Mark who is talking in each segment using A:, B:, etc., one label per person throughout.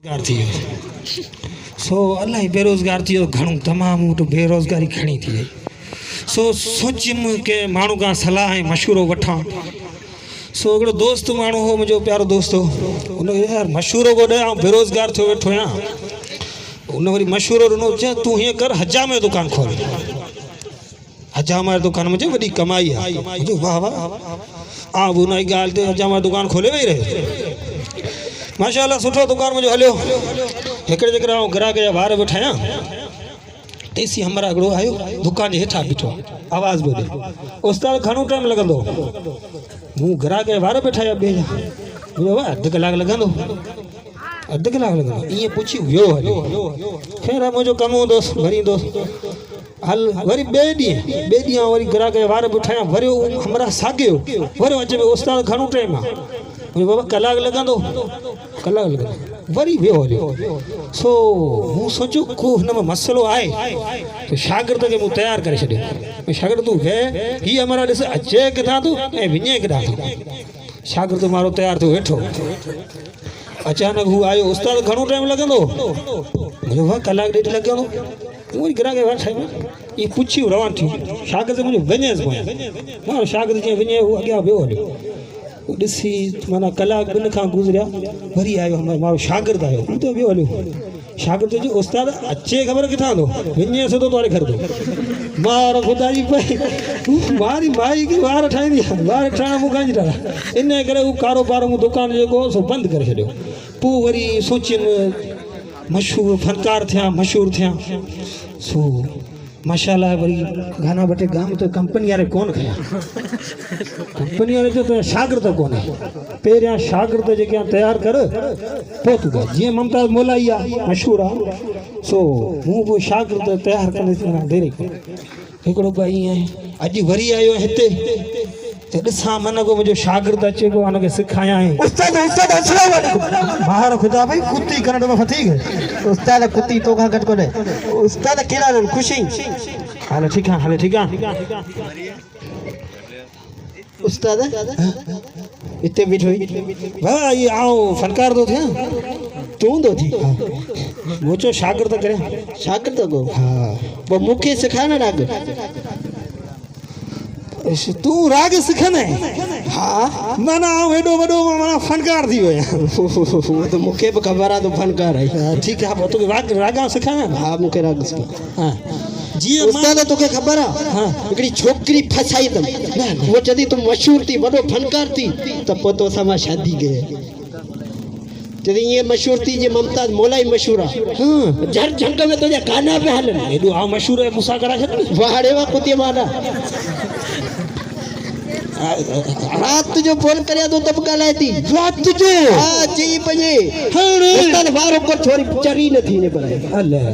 A: बेरोजगार थी सो अलाई बेरोजगार थी घणो तमाम तो बेरोजगारी घणी थी सो सोचियम के माण्हू का सलाह ऐं मशवरो वठां सो हिकिड़ो दोस्त माण्हू हो मुंहिंजो प्यारो दोस्त हो उन यार मशवरो को ॾे बेरोजगार थियो वेठो आहियां उन वरी मशवरो ॾिनो चए तूं हीअं कर हजाम जो दुकान खोल हजाम जो दुकान मुंहिंजी वॾी कमाई आहे वाह वाह आ उन जी ॻाल्हि ते हजाम जो दुकान खोले वेही रहे माशाअल्लाह सुठो दुकान मुंहिंजो हलियो हिकिड़े जॻह आउं ग्राहक जा वार वेठा आहियां तेसी हमारा हिकिड़ो आयो दुकान जे हेठां बीठो आवाज़ ॿुधे उस्ताद घणो टाइम लॻंदो मूं ग्राहक जा वार वेठा आहियां ॿिए जा मुंहिंजो अधु कलाकु लॻंदो अधु कलाकु लॻंदो ईअं पुछी वियो हलियो ख़ैर मुंहिंजो कमु हूंदोसि वरी ईंदोसि हल वरी ॿिए ॾींहुं वरी ग्राहक जा वार वेठा आहियां वरी हमरा साॻियो वरी अचे उस्ताद घणो टाइम आहे बाबा कलाकु लॻंदो कलाकु लॻंदो वरी वियो हलियो सो मूं सोचियो को हिन में मसइलो आहे त शागिर्द खे मूं तयारु करे छॾियो शागिर्द तूं वेह हीअ हमारा ॾिस अचे किथां तूं ऐं विञे किथां तूं शागिर्द मारो तयारु थियो वेठो अचानक हू आयो उस्ताद घणो टाइम लॻंदो मुंहिंजो कलाकु ॾेढ लॻंदो वरी ग्राहक वार ठाहियो इहे पुछी रवान थी शागिर्द मुंहिंजो वञेसि कोन मां शागिर्द जीअं विञे हू अॻियां वियो हलियो ॾिसी माना कलाक ॿिनि खां गुज़रिया वरी आयो मारो शागिर्द आयो हू त वियो हलियो शागिर्द जो उस्ताद अचे ख़बर किथां थो विञे सिधो तोड़े घर थो मार ख़ुदा जी पई मारी माई की वार ठाहींदी आहे वार ठाहिण मूंखां जी ठाहिया इन करे हू कारोबार मूं दुकान जेको सो बंदि करे छॾियो पोइ वरी सोचियुमि मशहूरु फनकार थिया मशहूरु थिया सो माशाअल्लाह वरी गाना बटे गाम तो कंपनी वारे कोन खया कंपनी वारे जो तो शागिर्द कोन्हे पहिरियां शागिर्द जेके तयारु कर पोइ तूं ॻाल्हि जीअं मुमताज़ मौलाई आहे मशहूरु आहे सो मूं बि शागिर्द तयारु कंदे देरी हिकिड़ो भाई ईअं अॼु वरी आयो हिते त ॾिसां मन को मुंहिंजो शागिर्द अचे पियो हुनखे सेखारियां ॿाहिरि ख़ुदा भई कुती करण में फथी गए
B: उस्ताद कुती तो खां घटि कोन्हे उस्ताद कहिड़ा आहिनि ख़ुशी
A: हाले ठीकु आहे हाले ठीकु आहे
B: उस्ताद हिते बीठो
A: वाह ये आओ फनकार तो थे
B: तूं थो थी
A: वो चो शागिर्द करे
B: शागिर्द को हा पोइ मूंखे सेखार राग
A: तू राग सिखंदे
B: हा
A: माना एॾो वॾो माना फनकार थी वियो
B: उहो त मूंखे बि ख़बर आहे तूं फनकार आई
A: ठीकु आहे पोइ तोखे रागा सिखायां
B: हा मूंखे राग सिखा
A: हा जीअं
B: उस्ताद तोखे ख़बर आहे हिकिड़ी छोकिरी फसाई अथमि उहो चवंदी तूं मशहूरु थी वॾो फनकार थी त पोइ तोसां मां शादी कई चवंदी ईअं मशहूरु थी जीअं मुमताज़ मौलाई मशहूरु आहे झर झंग में तुंहिंजा गाना पिया हलनि
A: एॾो आ मशहूरु आहे मूंसां कराए छॾ
B: वाड़े वाह कुतीअ माना रात जो फोन करे तो तब ॻाल्हाए थी
A: रात जो
B: हा चई पंजे उस्ताद वारो को छोरी चरी न थी ने पर
A: अल्लाह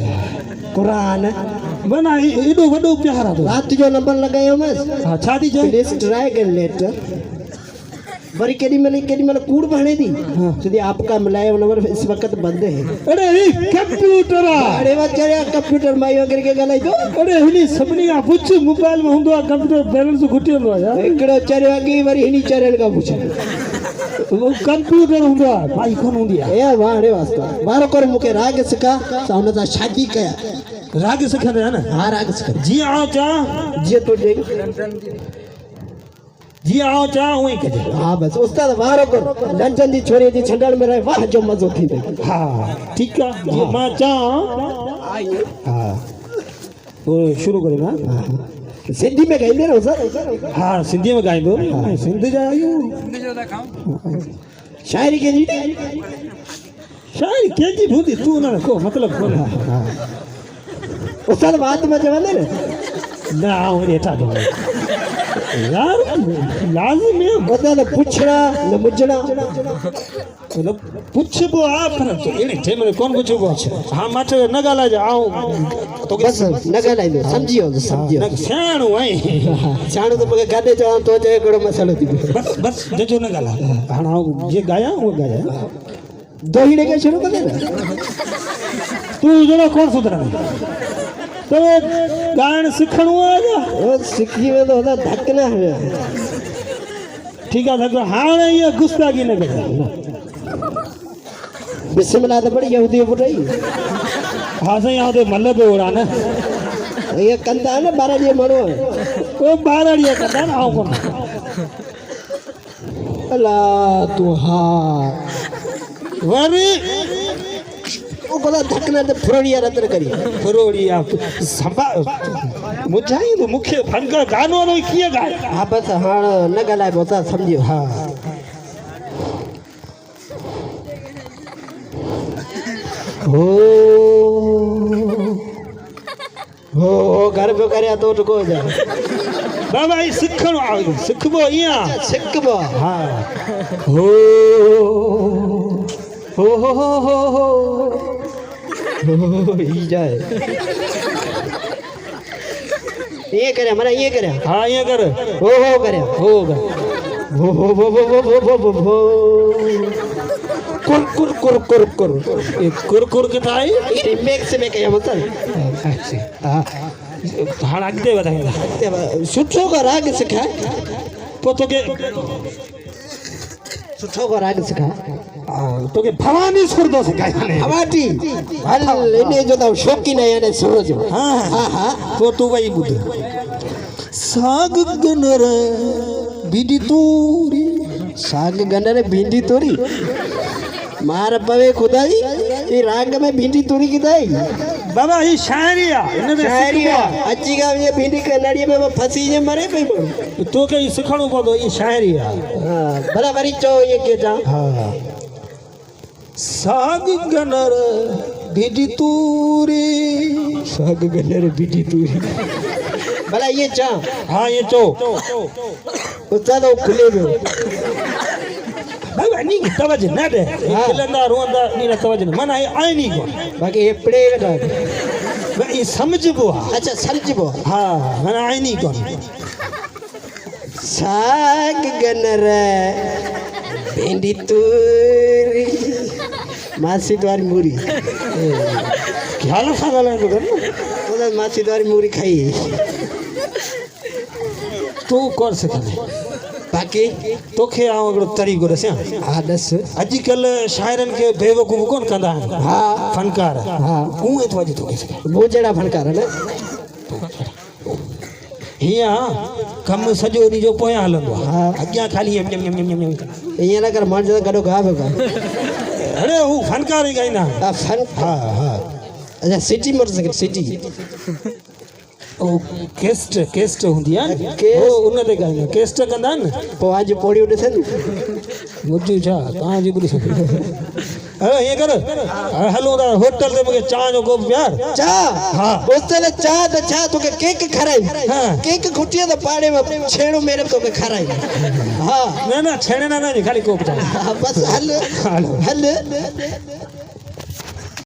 A: कुरान बना एॾो वॾो प्यार आहे
B: रात जो नंबर लगायो मस
A: हा छा थी चए
B: प्लीज ट्राई अगेन लेटर बड़ी केडी मल कूड़ बहने दी यदि आपका मुलायम नंबर इस वक्त बंद है
A: अरे ये कंप्यूटर
B: अरे वो चले कंप्यूटर माई वगैरह के गलाई तो
A: अरे हिनी सभनी का पुछ मोबाइल में हुंदो कंप्यूटर बैलेंस घुटियो नो यार
B: एकड़ो चरे वागी वरी हिनी चरन का पूछ
A: वो कंप्यूटर हुंदो भाई कोन हुंदी
B: ए वाड़े वास्ता मारो कर मुके राग सिखा साउन ता शादी कया
A: राग सिखंदे है ना
B: हां राग सिखा
A: जी आओ चा
B: जी तो जे
A: जी आओ चा वही कजे
B: हां बस उस्ताद वारो कर लंडन दी छोरी दी छंडल में रहे वाह जो मजो थी
A: हां ठीक है जी मां चा हां वो शुरू करे ना
B: सिंधी में गाइंदे रहो सर
A: हां सिंधी में गाइंदो सिंध जा आयो
C: सिंधी जो दिखाऊं
B: शायरी के जी
A: शायरी के जी भूती तू ना को मतलब कोन हां
B: उस्ताद बात में जवाने रे
A: ना वो एटा दो यार लाजिम है
B: उस्ताद पूछना न मुझना
A: मतलब पुछबो आ पर तो एने टे में कौन पुछबो हां माथे न गाला जा आओ तो
B: बस न गाला दो समझियो
A: न साणो है
B: साणो तो पके गाडे चवा तो जे एकड़ो मसालो थी
A: बस बस जो न गाला हां जे गाया वो गाया
B: दोहीने के शुरू कर दे
A: तू जरा कौन सुधरा तो गान सिखणो है
B: ओ सिखी में तो होता धकना है
A: ठीक है धक हां ये गुस्ताखी न कर
B: बिस्मिल्लाह तो बढ़िया हुदी बुढ़ई
A: हाँ साईं यहाँ ते मल पे ओड़ा न
B: ये कंदा न 12 ॾींहं माण्हू
A: वो 12 ॾींहं कंदा न आऊं कोन
B: अल्लाह तू हा
A: वरी
B: ओ भला ढकना ते फुरड़िया रतर करी
A: फरोड़ी आप संभा मुझाई तो मुख्य फनकार गानो नो कीअं गाए
B: हा बस हाण न ॻाल्हाए पोइ सम्झियो
A: हा
B: हो घर पे करे तो को जा
A: बाबा ई सिखणो आहे सिखबो ईअं
B: सिखबो
A: हा हो हो
B: ई जाए ये करे मना ये करे
A: हाँ ईअं कर
B: हो करे
A: हो कर
B: हो कुर कुर कुर कुर कुर
A: ये कुर किथा आई
B: रिमिक्स में कया मतलब
A: हा हाणे अॻिते वधाईंदा
B: सुठो का राग सिखा
A: पोइ तोखे
B: सुठो का राग सिखा
A: तोखे भवानी सुर थो सेखारे
B: हवाटी हल इने जो तो शौकीन है याने समझो
A: हाँ
B: हाँ हाँ
A: पोइ तूं वई ॿुध साग गनर बीडी तूरी
B: साग गनर भिंडी तोरी मार पवे खुदा जी ये राग में भिंडी तोरी किदाई
A: बाबा ही शायरी आहे हिन में
B: शायरिया अच्छी का ये भिंडी कनाड़ी में फंसी जे मरे पई माण्हू
A: तोखे ही सिखणो पवंदो ई शायरी आहे
B: हाँ बराबरी चो ये के जा
A: हा साग गनर बीडी तूरी
B: साग गनर भिंडी तोरी भला ये चा
A: हाँ ये चो
B: उस्ताद वो खुले में
A: बाबा नी तवज्जो न दे खिलंदा रोंदा नी न तवज्जो न माना आहे नी को
B: बाकी ये पड़े का
A: ई समझबो आहे
B: अच्छा समझबो
A: हा माना आहे नी को
B: साग गनर भिंडी तोरी मासी द्वारी मूरी
A: ख्याल सां ॻाल्हाईंदो कर न
B: बोला मासी द्वारी मूरी खाई
A: तूं कोन सिखंदे
B: बाकी
A: तोखे आउं हिकिड़ो तरीक़ो ॾसियां
B: हाँ दस
A: अॼुकल्ह शाइरनि खे बेवकूफ़ कोन कंदा आहिनि
B: हाँ
A: फनकार
B: हाँ
A: उहे तूं अॼु तोखे सिखां
B: वो जड़ा फनकार है ना
A: हीअं कमु सॼो ॾींहं जो पोयां हलंदो आहे
B: हाँ
A: अॻियां ख़ाली यम यम यम यम यम यम
B: ये ना कर मार जो गड़ो गा बेगा
A: अरे हू फनकार ई ॻाईंदा आहिनि
B: आ फन
A: हा हा
B: अच्छा सिटी मोटरसाइकिल सिटी
A: ओ केस्ट हूंदी आहे न
B: केस्ट?
A: हो उन ते ॻाईंदा केस्ट कंदा आहिनि न
B: पो आज पोड़ियो ॾिसन
A: मुंहिंजी छा तव्हांजी ॿुधी सघो अरे हीअं कर हलूं था होटल ते मूंखे चांहि जो कोप प्यार
B: चा
A: हाँ।
B: दोस्तले चा तो चा तो के केक खराई
A: हाँ।
B: केक खुटिया तो पाड़े में छेड़ो मेरे तो के खराई हाँ
A: न न छेड़े न खाली कोप चांहि
B: हाँ, बस हल
A: हलो
B: हल